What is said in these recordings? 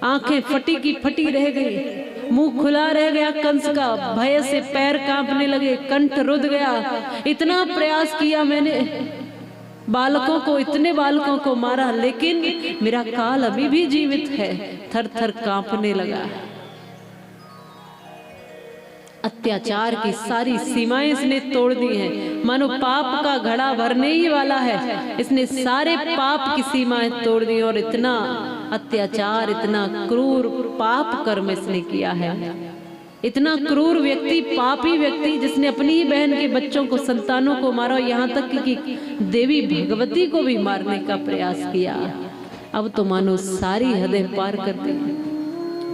आंखें फटी की फटी रह गई, मुंह खुला रह गया कंस का, भय से पैर कांपने लगे, कंठ रुध गया। इतना प्रयास किया मैंने, बालकों को, इतने बालकों को मारा, लेकिन मेरा काल अभी भी जीवित है। थर थर कांपने लगा। अत्याचार की सारी सीमाएं इसने तोड़ दी हैं, मानो पाप का घड़ा भरने ही वाला है। इसने सारे पाप की सीमाएं तोड़ दी और इतना अत्याचार, इतना क्रूर पाप कर्म इसने किया है। इतना क्रूर व्यक्ति, पापी व्यक्ति, जिसने अपनी ही बहन के बच्चों को, संतानों को मारा, यहाँ तक कि देवी भगवती को भी मारने का प्रयास किया। अब तो मानो सारी हदें पार कर दी।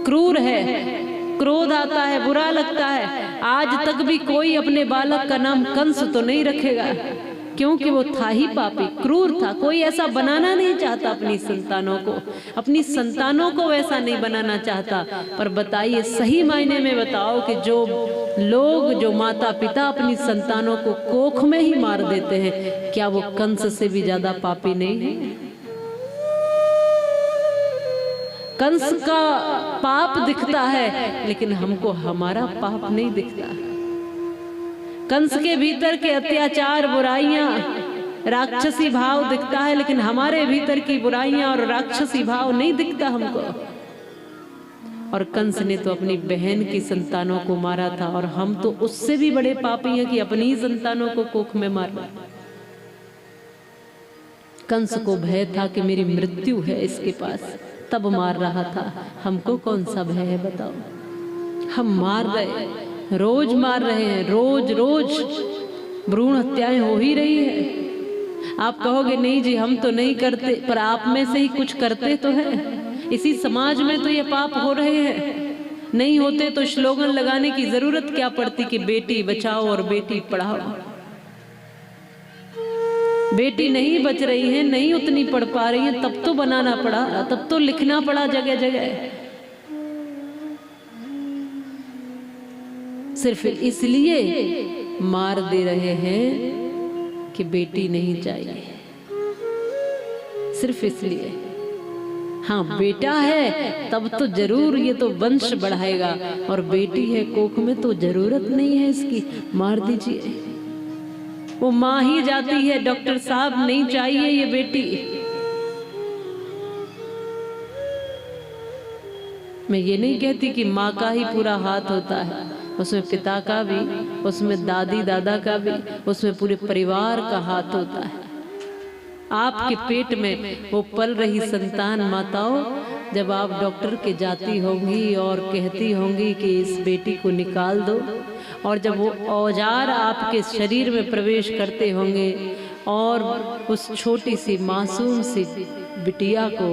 क्रूर है, क्रोध आता है, बुरा लगता है। आज तक भी कोई अपने बालक का नाम कंस तो नहीं रखेगा, क्योंकि वो था ही पापी, क्रूर था। कोई ऐसा बनाना नहीं चाहता अपनी संतानों को, अपनी संतानों को वैसा नहीं बनाना चाहता। पर बताइए, सही मायने में बताओ कि जो लोग, जो माता पिता अपनी संतानों को कोख में ही मार देते हैं, क्या वो कंस से भी ज्यादा पापी नहीं है? कंस का पाप दिखता है, लेकिन हमको हमारा पाप नहीं दिखता। कंस के भीतर के अत्याचार, बुराइयां, राक्षसी भाव दिखता है, लेकिन हमारे भीतर की बुराइयां और राक्षसी भाव नहीं दिखता हमको। और कंस ने तो अपनी बहन की संतानों को मारा था, और हम तो उससे भी बड़े पापी हैं कि अपनी ही संतानों को कोख में मारना। कंस को भय था कि मेरी मृत्यु है इसके पास, तब मार रहा था। हमको कौन सा भय है बताओ? हम मार रहे, रोज मार रहे हैं, रोज रोज भ्रूण हत्याएं हो ही रही है। आप कहोगे नहीं जी हम तो नहीं करते, पर आप में से ही कुछ करते तो है। इसी समाज में तो ये पाप हो रहे हैं। नहीं होते तो स्लोगन लगाने की जरूरत क्या पड़ती कि बेटी बचाओ और बेटी पढ़ाओ। बेटी नहीं बच रही है, नहीं उतनी पढ़ पा रही है, तब तो बनाना पड़ा, तब तो लिखना पड़ा जगह जगह। सिर्फ इसलिए मार दे रहे हैं कि बेटी नहीं चाहिए, सिर्फ इसलिए। हाँ, बेटा है तब तो जरूर ये तो वंश बढ़ाएगा, और बेटी है कोख में तो जरूरत नहीं है इसकी, मार दीजिए। वो माँ ही जाती है, डॉक्टर साहब नहीं चाहिए ये बेटी। मैं ये नहीं कहती कि माँ का ही पूरा हाथ होता है, उसमें पिता का भी, उसमें दादी दादा का भी, उसमें पूरे परिवार का हाथ होता है। आपके पेट में वो पल रही संतान माताओं, जब आप डॉक्टर के जाती होंगी और कहती होंगी कि इस बेटी को निकाल दो, और जब वो औजार आपके शरीर में प्रवेश करते होंगे और उस छोटी सी मासूम सी बिटिया को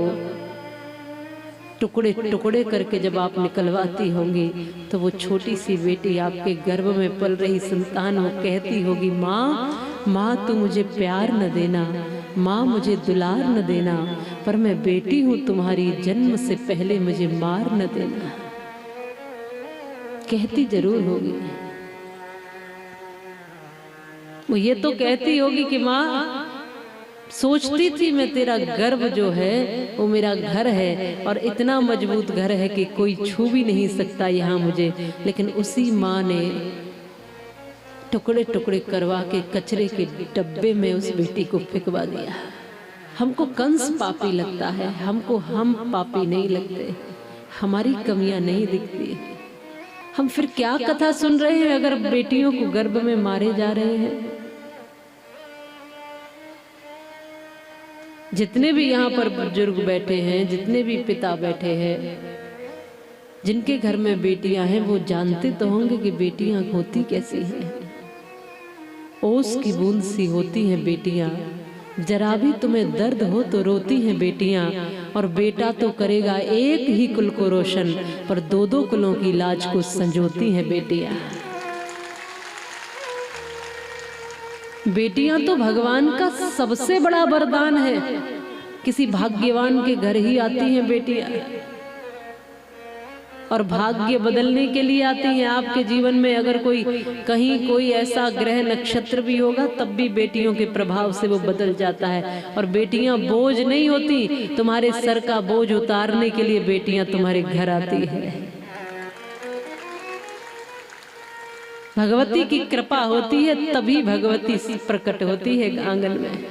टुकड़े टुकड़े करके जब आप निकलवाती होंगी, तो वो छोटी सी बेटी आपके गर्भ में पल रही संतान वो कहती होगी, माँ माँ तू मुझे प्यार न देना, माँ मुझे दुलार न देना, पर मैं बेटी हूँ तुम्हारी, जन्म से पहले मुझे मार न देना। कहती जरूर होगी वो, ये तो कहती होगी कि माँ सोचती थी मैं तेरा गर्भ जो है वो मेरा घर है, और इतना मजबूत घर है कि कोई छू भी नहीं सकता यहाँ मुझे, लेकिन उसी माँ ने टुकड़े टुकड़े करवा के कचरे के डब्बे में उस बेटी को फेंकवा दिया। हमको कंस पापी लगता है, हमको हम पापी नहीं लगते, हमारी कमियां नहीं दिखती। हम फिर क्या कथा सुन रहे हैं अगर बेटियों को गर्भ में मारे जा रहे हैं? जितने भी यहाँ पर बुजुर्ग बैठे हैं, जितने भी पिता बैठे हैं, जिनके घर में बेटियां हैं, वो जानते तो होंगे कि बेटियां होती कैसी हैं। ओस की बूंद सी होती हैं बेटियां, जरा भी तुम्हें दर्द हो तो रोती हैं बेटियां, और बेटा तो करेगा एक ही कुल को रोशन, पर दो दो कुलों की लाज को संजोती हैं बेटियां। बेटियां तो भगवान का सबसे बड़ा वरदान है, किसी भाग्यवान के घर ही आती हैं बेटियां। और भाग्य बदलने के लिए आती हैं आपके जीवन में। अगर कोई कहीं कोई ऐसा ग्रह नक्षत्र भी होगा तब भी बेटियों के प्रभाव से वो बदल जाता है। और बेटियां बोझ नहीं होती, तुम्हारे सर का बोझ उतारने के लिए बेटियां तुम्हारे घर आती है। भगवती की कृपा होती है तभी भगवती प्रकट होती है आंगन में।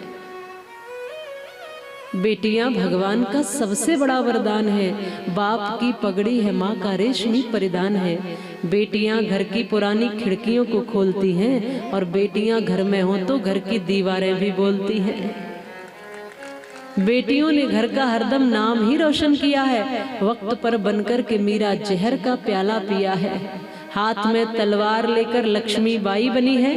बेटियां भगवान का सबसे बड़ा वरदान है। बाप की पगड़ी है, माँ का रेशमी परिधान है। बेटियां घर की पुरानी खिड़कियों को खोलती हैं और बेटियां घर में हो तो घर की दीवारें भी बोलती हैं। बेटियों ने घर का हरदम नाम ही रोशन किया है। वक्त पर बनकर के मीरा जहर का प्याला पिया है। हाथ में तलवार लेकर लक्ष्मी बाई बनी है।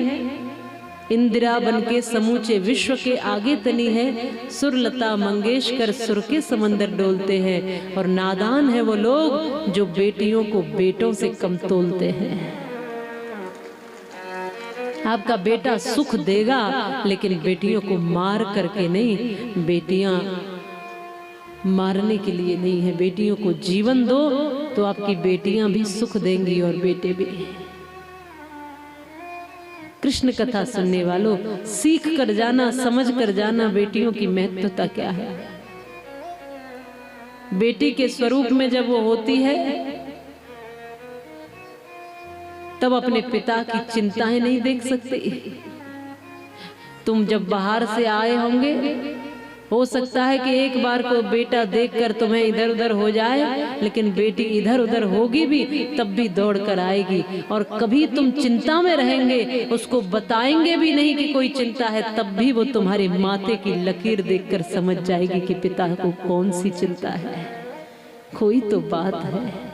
इंदिरा बनके समूचे विश्व के आगे तनी है। सुरलता मंगेशकर सुर के समंदर डोलते हैं। और नादान है वो लोग जो बेटियों को बेटों से कम तोलते हैं। आपका बेटा सुख देगा लेकिन बेटियों को मार करके नहीं। बेटियां मारने के लिए नहीं है। बेटियों को जीवन दो तो आपकी बेटियां भी सुख देंगी और बेटे भी। कृष्ण कथा सुनने वालों, सीख कर जाना, समझ कर जाना बेटियों की महत्वता क्या है। बेटी के स्वरूप में जब वो होती है तब अपने पिता की चिंताएं नहीं देख सकती। तुम जब बाहर से आए होंगे, हो सकता है कि एक बार को बेटा देखकर तुम्हें इधर उधर हो जाए, लेकिन बेटी इधर उधर होगी भी तब भी दौड़ कर आएगी। और कभी तुम चिंता में रहेंगे, उसको बताएंगे भी नहीं कि कोई चिंता है, तब भी वो तुम्हारे माथे की लकीर देखकर समझ जाएगी कि पिता को कौन सी चिंता है। कोई तो बात है।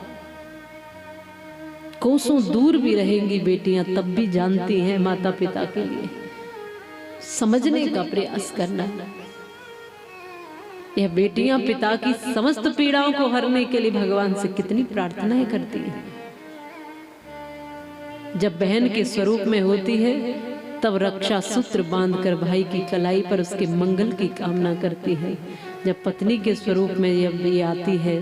कोसों दूर भी रहेंगी बेटियां तब भी जानती हैं माता पिता के लिए। समझने का प्रयास करना। यह बेटियां पिता की समस्त पीड़ाओं को हरने के लिए भगवान से कितनी प्रार्थनाएं करती हैं। जब बहन के स्वरूप में होती है तब रक्षा सूत्र बांधकर भाई की कलाई पर उसके मंगल की कामना करती है। जब पत्नी के स्वरूप में ये आती है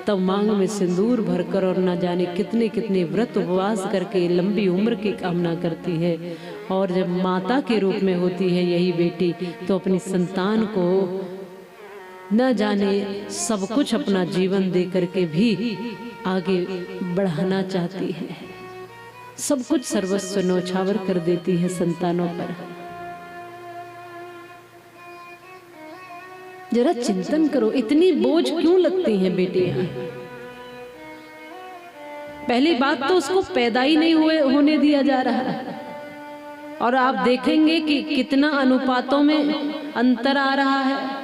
तब मांग में सिंदूर भरकर और न जाने कितने कितने व्रत उपवास करके लंबी उम्र की कामना करती है। और जब माता के रूप में होती है यही बेटी तो अपनी संतान को न जाने सब कुछ अपना जीवन दे करके भी आगे बढ़ाना चाहती है। सब कुछ सर्वस्व न्यौछावर कर देती है संतानों पर। जरा चिंतन करो, इतनी बोझ क्यों लगती हैं बेटियां। पहली बात तो उसको पैदा ही नहीं होने दिया जा रहा है। और आप देखेंगे कि कितना अनुपातों में अंतर आ रहा है।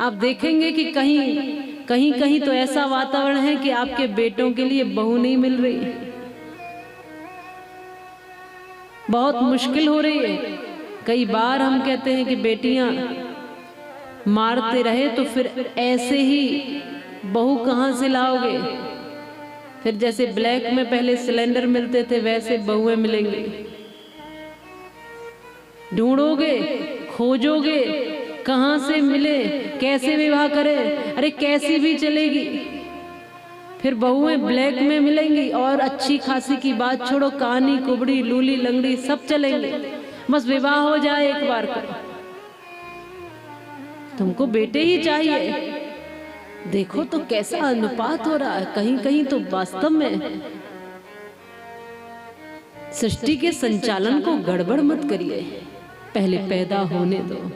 आप देखेंगे कि कहीं तो ऐसा वातावरण है कि आपके बेटों के लिए बहू नहीं मिल रही। बहुत मुश्किल हो रही है। कई बार हम कहते हैं कि बेटियां मारते रहे तो फिर ऐसे ही बहू कहां से लाओगे। फिर जैसे ब्लैक में पहले सिलेंडर मिलते थे वैसे बहुएं मिलेंगी। ढूंढोगे, खोजोगे, कहां से मिले, कैसे विवाह करे, अरे कैसी भी चलेगी। फिर बहुएं ब्लैक में मिलेंगी और अच्छी खासी की बात छोड़ो, कानी कुबड़ी लूली लंगड़ी सब चलेंगे, बस विवाह हो जाए एक बार का। तुमको बेटे ही चाहिए। देखो तो कैसा अनुपात हो रहा है। कहीं कहीं तो वास्तव में सृष्टि के संचालन को गड़बड़ मत करिए, पहले पैदा होने दो।